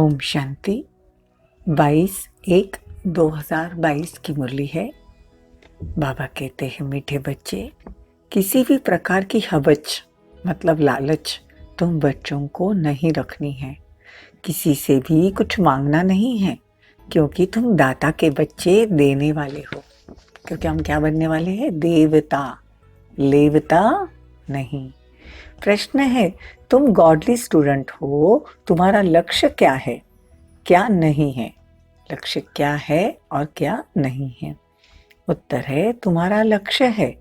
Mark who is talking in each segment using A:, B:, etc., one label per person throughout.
A: ओम शांति। 22/1/2022 की मुरली है। बाबा कहते हैं, मीठे बच्चे, किसी भी प्रकार की हवच मतलब लालच तुम बच्चों को नहीं रखनी है। किसी से भी कुछ मांगना नहीं है, क्योंकि तुम दाता के बच्चे देने वाले हो। क्योंकि हम क्या बनने वाले हैं? देवता, लेवता नहीं। प्रश्न है, तुम गॉडली स्टूडेंट हो, तुम्हारा लक्ष्य क्या है, क्या नहीं है? लक्ष्य क्या है और क्या नहीं है? उत्तर है, तुम्हारा लक्ष्य है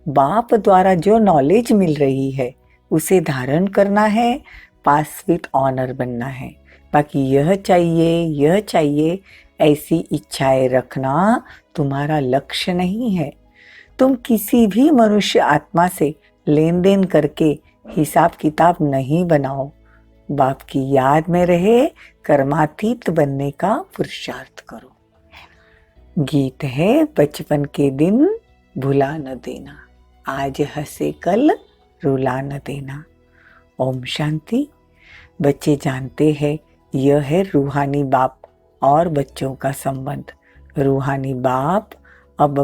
A: बाप द्वारा जो नॉलेज मिल रही है उसे धारण करना है, पास विथ ऑनर बनना है। बाकी यह चाहिए ऐसी इच्छाएं रखना तुम्हारा लक्ष्य नहीं है। तुम किसी भी मनुष्य आत्मा से लेन देन करके हिसाब किताब नहीं बनाओ। बाप की याद में रहे, कर्मातीत बनने का पुरुषार्थ करो। गीत है, बचपन के दिन भुला न देना, आज हंसे कल रुला न देना। ओम शांति। बच्चे जानते हैं यह है रूहानी बाप और बच्चों का संबंध। रूहानी बाप अब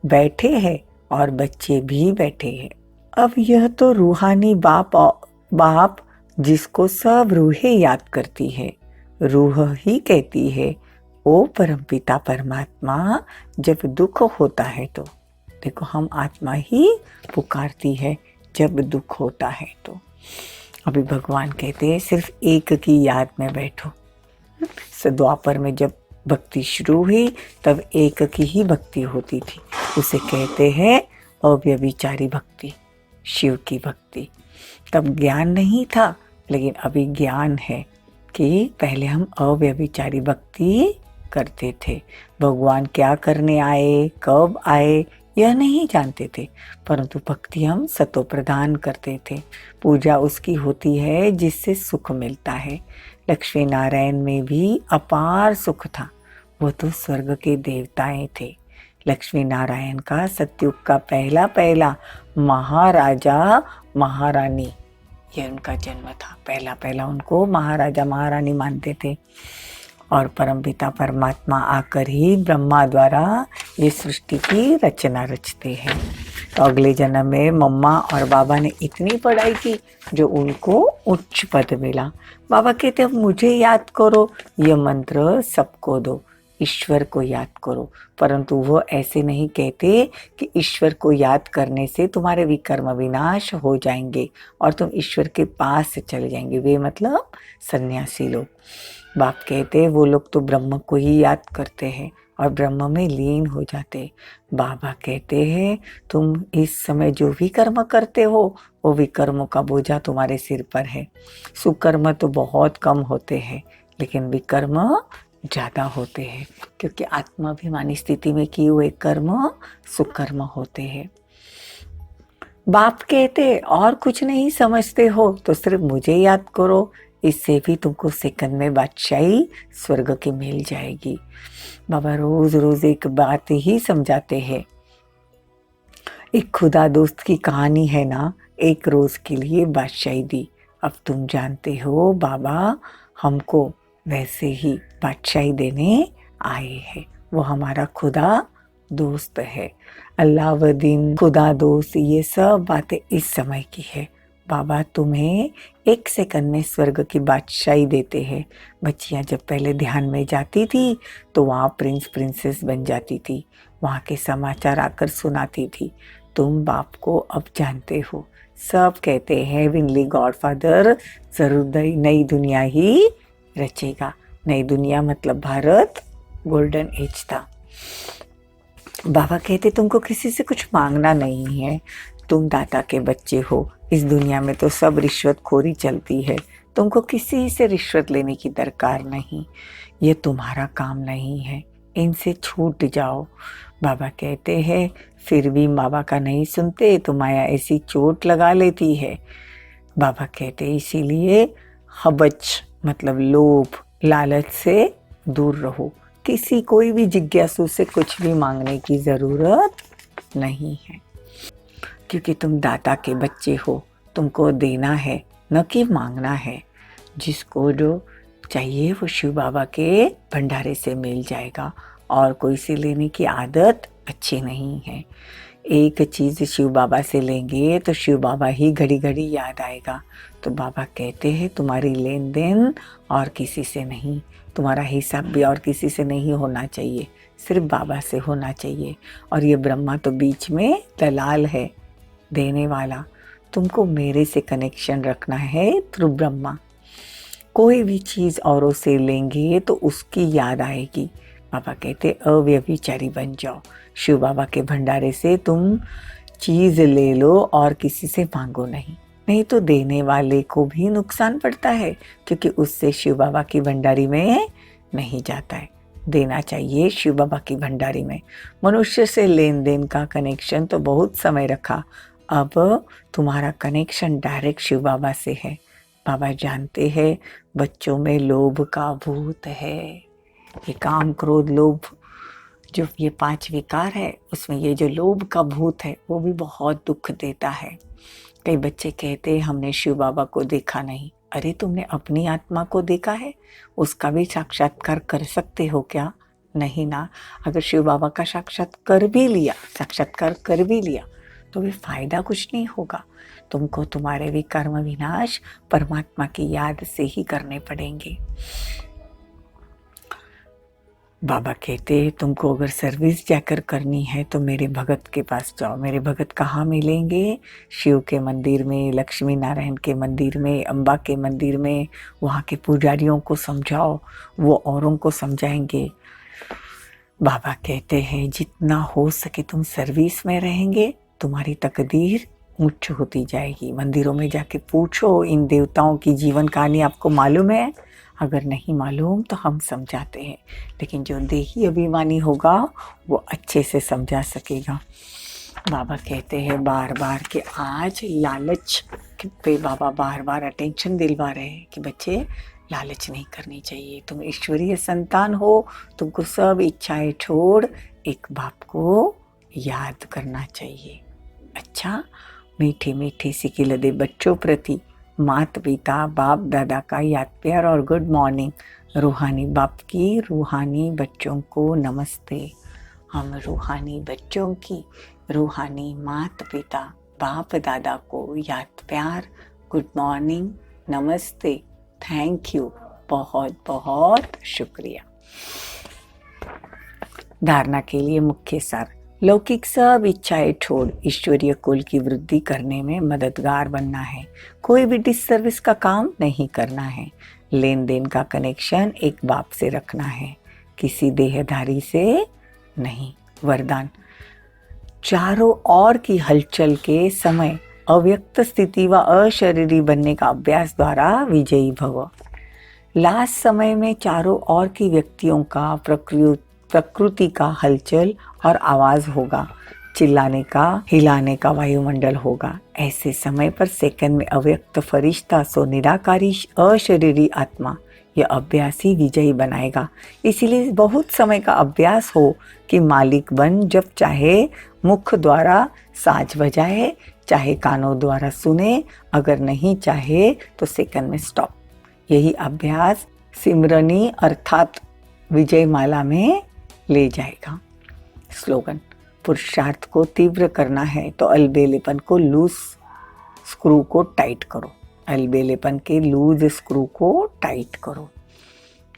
A: बैठे हैं और बच्चे भी बैठे हैं। अब यह तो रूहानी बाप जिसको सब रूहें याद करती है, रूह ही कहती है, ओ परमपिता परमात्मा, जब दुख होता है तो देखो, हम आत्मा ही पुकारती है जब दुख होता है तो। अभी भगवान कहते हैं सिर्फ एक की याद में बैठो। द्वापर में जब भक्ति शुरू हुई तब एक की ही भक्ति होती थी, उसे कहते हैं अव्यभिचारी भक्ति, शिव की भक्ति। तब ज्ञान नहीं था, लेकिन अभी ज्ञान है कि पहले हम अव्यभिचारी भक्ति करते थे। भगवान क्या करने आए, कब आए, यह नहीं जानते थे, परंतु भक्ति हम सतो प्रदान करते थे। पूजा उसकी होती है जिससे सुख मिलता है। लक्ष्मी नारायण में भी अपार सुख था, वो तो स्वर्ग के देवताएं थे। लक्ष्मी नारायण का सतयुग का पहला महाराजा महारानी, यह उनका जन्म था। पहला उनको महाराजा महारानी मानते थे। और परमपिता परमात्मा आकर ही ब्रह्मा द्वारा ये सृष्टि की रचना रचते हैं। तो अगले जन्म में मम्मा और बाबा ने इतनी पढ़ाई की जो उनको उच्च पद मिला। बाबा कहते हैं, मुझे याद करो, ये मंत्र सबको दो, ईश्वर को याद करो। परंतु वो ऐसे नहीं कहते कि ईश्वर को याद करने से तुम्हारे विकर्म विनाश हो जाएंगे और तुम ईश्वर के पास से चले जाएंगे। वे मतलब सन्यासी लोग। बाप कहते हैं, वो लोग तो ब्रह्म को ही याद करते हैं और ब्रह्म में लीन हो जाते। बाबा कहते हैं, तुम इस समय जो भी कर्म करते हो वो विकर्मों का बोझा तुम्हारे सिर पर है। सुकर्म तो बहुत कम होते हैं, लेकिन विकर्म ज्यादा होते हैं, क्योंकि आत्माभिमानी स्थिति में किए हुए कर्म सुकर्म होते हैं। बाप कहते, और कुछ नहीं समझते हो तो सिर्फ मुझे याद करो, इससे भी तुमको सेकंड में बादशाही स्वर्ग की मिल जाएगी। बाबा रोज रोज एक बात ही समझाते हैं। एक खुदा दोस्त की कहानी है ना, एक रोज के लिए बादशाही दी। अब तुम जानते हो बाबा हमको वैसे ही बादशाही देने आए हैं। वो हमारा खुदा दोस्त है। अल्लाउद्दीन, खुदा दोस्त, ये सब बातें इस समय की है। बाबा तुम्हें एक सेकंड में स्वर्ग की बादशाही देते हैं। बच्चियां जब पहले ध्यान में जाती थी तो वहाँ प्रिंस प्रिंसेस बन जाती थी, वहाँ के समाचार आकर सुनाती थी। तुम बाप को अब जानते हो, सब कहते हैं हेवनली गॉडफादर जरूर नई दुनिया ही रचेगा। नई दुनिया मतलब भारत गोल्डन एज था। बाबा कहते, तुमको किसी से कुछ मांगना नहीं है, तुम दाता के बच्चे हो। इस दुनिया में तो सब रिश्वतखोरी चलती है, तुमको किसी से रिश्वत लेने की दरकार नहीं। ये तुम्हारा काम नहीं है, इनसे छूट जाओ। बाबा कहते हैं, फिर भी बाबा का नहीं सुनते तो माया ऐसी चोट लगा लेती है। बाबा कहते, इसीलिए हबच मतलब लोभ लालच से दूर रहो। कोई भी जिज्ञासु से कुछ भी मांगने की जरूरत नहीं है, क्योंकि तुम दाता के बच्चे हो। तुमको देना है, न कि मांगना है। जिसको जो चाहिए वो शिव बाबा के भंडारे से मिल जाएगा, और कोई से लेने की आदत अच्छी नहीं है। एक चीज़ शिव बाबा से लेंगे तो शिव बाबा ही घड़ी घड़ी याद आएगा। तो बाबा कहते हैं तुम्हारी लेन देन और किसी से नहीं, तुम्हारा हिसाब भी और किसी से नहीं होना चाहिए, सिर्फ बाबा से होना चाहिए। और ये ब्रह्मा तो बीच में दलाल है, देने वाला। तुमको मेरे से कनेक्शन रखना है थ्रू ब्रह्मा। कोई भी चीज़ औरों से लेंगे तो उसकी याद आएगी। बाबा कहते अव्यभिचारी बन जाओ। शिव बाबा के भंडारे से तुम चीज़ ले लो और किसी से मांगो नहीं, नहीं तो देने वाले को भी नुकसान पड़ता है, क्योंकि उससे शिव बाबा की भंडारी में नहीं जाता है। देना चाहिए शिव बाबा की भंडारी में। मनुष्य से लेन देन का कनेक्शन तो बहुत समय रखा, अब तुम्हारा कनेक्शन डायरेक्ट शिव बाबा से है। बाबा जानते हैं बच्चों में लोभ का भूत है। ये काम क्रोध लोभ, जो ये 5 विकार है, उसमें ये जो लोभ का भूत है वो भी बहुत दुख देता है। कई बच्चे कहते हैं हमने शिव बाबा को देखा नहीं। अरे तुमने अपनी आत्मा को देखा है, उसका भी साक्षात्कार कर सकते हो क्या? नहीं ना। अगर शिव बाबा का साक्षात्कार कर भी लिया तो भी फायदा कुछ नहीं होगा। तुमको तुम्हारे भी कर्म विनाश परमात्मा की याद से ही करने पड़ेंगे। बाबा कहते तुमको अगर सर्विस जाकर करनी है तो मेरे भगत के पास जाओ। मेरे भगत कहाँ मिलेंगे? शिव के मंदिर में, लक्ष्मी नारायण के मंदिर में, अम्बा के मंदिर में। वहाँ के पुजारियों को समझाओ, वो औरों को समझाएंगे। बाबा कहते हैं जितना हो सके तुम सर्विस में रहेंगे, तुम्हारी तकदीर उच्च होती जाएगी। मंदिरों में जाके पूछो इन देवताओं की जीवन कहानी आपको मालूम है? अगर नहीं मालूम तो हम समझाते हैं, लेकिन जो देही अभिमानी होगा वो अच्छे से समझा सकेगा। बाबा कहते हैं बार बार कि आज लालच पे बाबा बार बार अटेंशन दिलवा रहे हैं कि बच्चे लालच नहीं करनी चाहिए। तुम ईश्वरीय संतान हो, तुमको सब इच्छाएं छोड़ एक बाप को याद करना चाहिए। अच्छा, मीठी मीठी सी खिलदे बच्चों प्रति माता पिता बाप दादा का याद प्यार और गुड मॉर्निंग। रूहानी बाप की रूहानी बच्चों को नमस्ते। हम रूहानी बच्चों की रूहानी माता पिता बाप दादा को याद प्यार, गुड मॉर्निंग, नमस्ते, थैंक यू, बहुत बहुत शुक्रिया। धारणा के लिए मुख्य सार, लौकिक सब इच्छाएं छोड़ ईश्वरीय कुल की वृद्धि करने में मददगार बनना है। कोई भी डिसर्विस का काम नहीं करना है। लेन देन का कनेक्शन एक बाप से रखना है, किसी देहधारी से नहीं। वरदान, चारों ओर की हलचल के समय अव्यक्त स्थिति व अशरीरी बनने का अभ्यास द्वारा विजयी भव। लास्ट समय में चारों ओर की व्यक्तियों का प्रकृति का हलचल और आवाज होगा, चिल्लाने का, हिलाने का वायुमंडल होगा। ऐसे समय पर सेकंड में अव्यक्त फरिश्ता सो निराकारी अशरीरी आत्मा, यह अभ्यास ही विजयी बनाएगा। इसीलिए बहुत समय का अभ्यास हो कि मालिक बन, जब चाहे मुख द्वारा साज बजाए, चाहे कानों द्वारा सुने, अगर नहीं चाहे तो सेकंड में स्टॉप। यही अभ्यास सिमरनी अर्थात विजय माला में ले जाएगा। स्लोगन, पुरुषार्थ को तीव्र करना है तो अलबेलेपन को लूज स्क्रू को टाइट करो। अलबेलेपन के लूज स्क्रू को टाइट करो।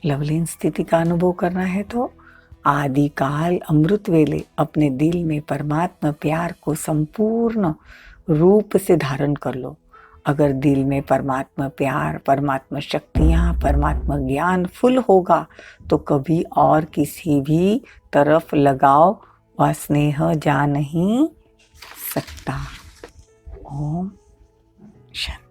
A: लवलीन स्थिति का अनुभव करना है तो आदि काल अमृत वेले अपने दिल में परमात्मा प्यार को संपूर्ण रूप से धारण कर लो। अगर दिल में परमात्मा प्यार, परमात्मा शक्तियाँ, परमात्मा ज्ञान फुल होगा तो कभी और किसी भी तरफ लगाव व स्नेह जा नहीं सकता। ओम शांति।